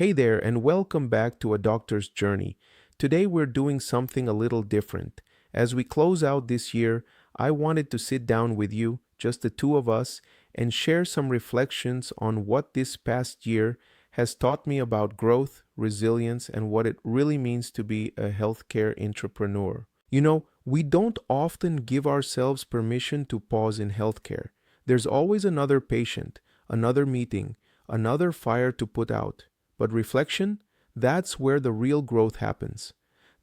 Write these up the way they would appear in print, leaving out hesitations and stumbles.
Hey there, and welcome back to A Doctor's Journey. Today we're doing something a little different. As we close out this year, I wanted to sit down with you, just the two of us, and share some reflections on what this past year has taught me about growth, resilience, and what it really means to be a healthcare entrepreneur. We don't often give ourselves permission to pause in healthcare. There's always another patient, another meeting, another fire to put out. But reflection, that's where the real growth happens.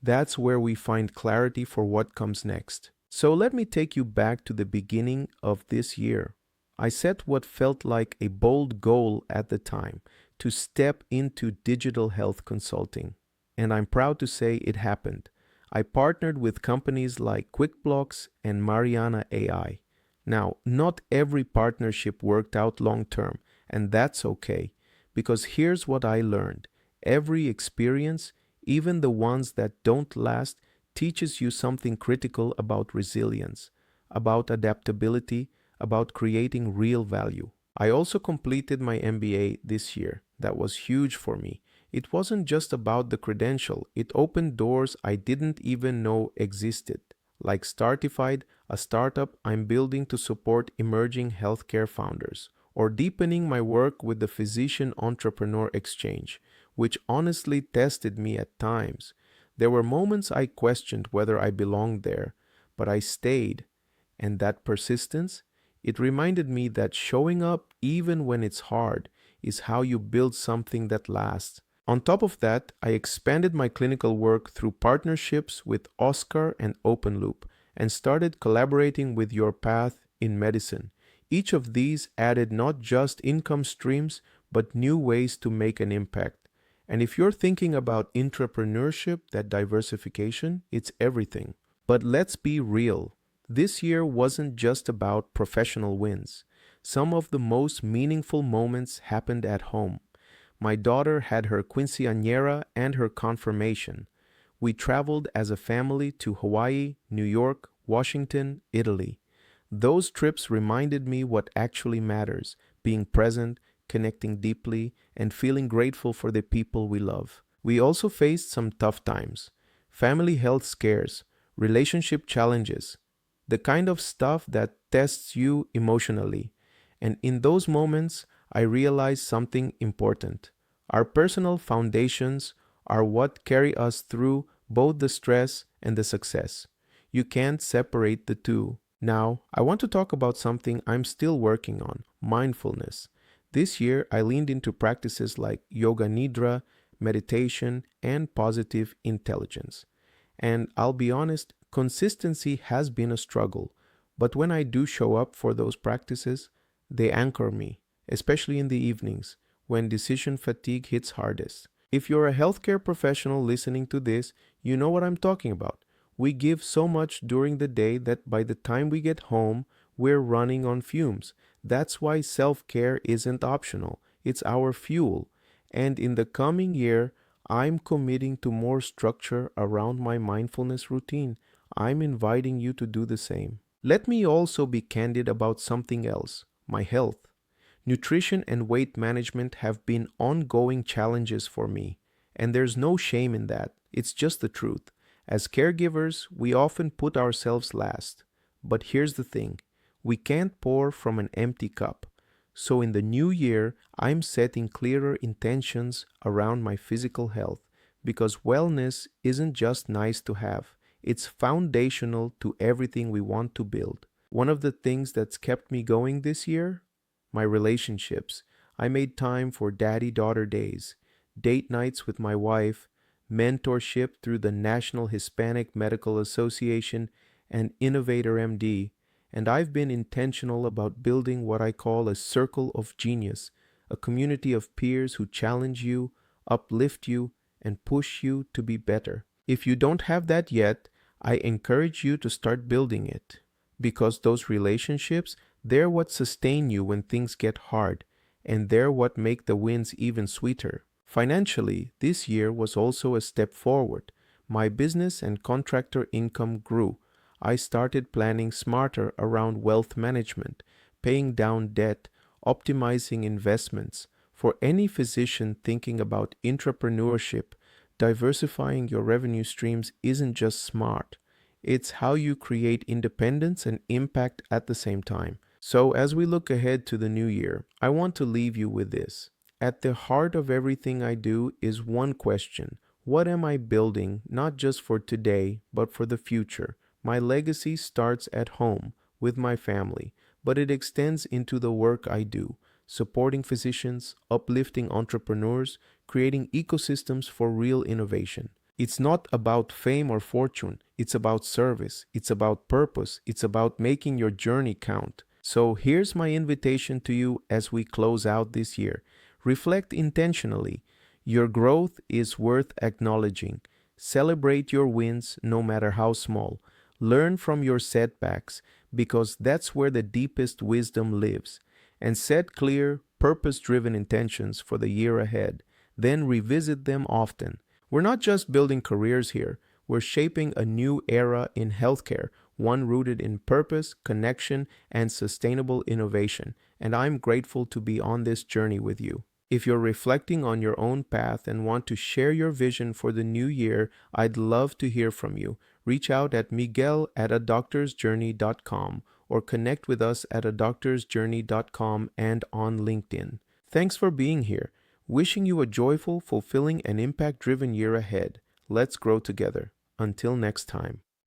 That's where we find clarity for what comes next. So let me take you back to the beginning of this year. I set what felt like a bold goal at the time to step into digital health consulting. And I'm proud to say it happened. I partnered with companies like QuickBlocks and Mariana AI. Now, not every partnership worked out long term, and that's okay. Because here's what I learned. Every experience, even the ones that don't last, teaches you something critical about resilience, about adaptability, about creating real value. I also completed my MBA this year. That was huge for me. It wasn't just about the credential, it opened doors I didn't even know existed, like Startified, a startup I'm building to support emerging healthcare founders, or deepening my work with the Physician Entrepreneur Exchange, which honestly tested me at times. There were moments I questioned whether I belonged there, but I stayed. And that persistence, it reminded me that showing up even when it's hard is how you build something that lasts. On top of that, I expanded my clinical work through partnerships with Oscar and OpenLoop and started collaborating with Your Path in Medicine. Each of these added not just income streams, but new ways to make an impact. And if you're thinking about entrepreneurship, that diversification, it's everything. But let's be real. This year wasn't just about professional wins. Some of the most meaningful moments happened at home. My daughter had her quinceañera and her confirmation. We traveled as a family to Hawaii, New York, Washington, Italy. Those trips reminded me what actually matters, being present, connecting deeply, and feeling grateful for the people we love. We also faced some tough times. Family health scares, relationship challenges, the kind of stuff that tests you emotionally. And in those moments, I realized something important. Our personal foundations are what carry us through both the stress and the success. You can't separate the two. Now, I want to talk about something I'm still working on, mindfulness. This year, I leaned into practices like yoga nidra, meditation, and positive intelligence. And I'll be honest, consistency has been a struggle. But when I do show up for those practices, they anchor me, especially in the evenings, when decision fatigue hits hardest. If you're a healthcare professional listening to this, you know what I'm talking about. We give so much during the day that by the time we get home, we're running on fumes. That's why self-care isn't optional. It's our fuel. And in the coming year, I'm committing to more structure around my mindfulness routine. I'm inviting you to do the same. Let me also be candid about something else, my health. Nutrition and weight management have been ongoing challenges for me, and there's no shame in that. It's just the truth. As caregivers, we often put ourselves last. But here's the thing, we can't pour from an empty cup. So in the new year, I'm setting clearer intentions around my physical health, because wellness isn't just nice to have. It's foundational to everything we want to build. One of the things that's kept me going this year, my relationships. I made time for daddy-daughter days, date nights with my wife, mentorship through the National Hispanic Medical Association and Innovator MD, and I've been intentional about building what I call a circle of genius, a community of peers who challenge you, uplift you, and push you to be better. If you don't have that yet, I encourage you to start building it, because those relationships, they're what sustain you when things get hard, and they're what make the wins even sweeter. Financially, this year was also a step forward. My business and contractor income grew. I started planning smarter around wealth management, paying down debt, optimizing investments, For any physician thinking about entrepreneurship, diversifying your revenue streams isn't just smart, it's how you create independence and impact at the same time. So, as we look ahead to the new year, I want to leave you with this. At the heart of everything I do is one question: what am I building, not just for today, but for the future? My legacy starts at home with my family, but it extends into the work I do, supporting physicians, uplifting entrepreneurs, creating ecosystems for real innovation. It's not about fame or fortune, it's about service, it's about purpose, it's about making your journey count. So here's my invitation to you as we close out this year. Reflect intentionally. Your growth is worth acknowledging. Celebrate your wins, no matter how small. Learn from your setbacks, because that's where the deepest wisdom lives. And set clear, purpose driven intentions for the year ahead. Then revisit them often. We're not just building careers here, we're shaping a new era in healthcare, one rooted in purpose, connection, and sustainable innovation. And I'm grateful to be on this journey with you. If you're reflecting on your own path and want to share your vision for the new year, I'd love to hear from you. Reach out at miguel@adoctorsjourney.com or connect with us at adoctorsjourney.com and on LinkedIn. Thanks for being here. Wishing you a joyful, fulfilling, and impact-driven year ahead. Let's grow together. Until next time.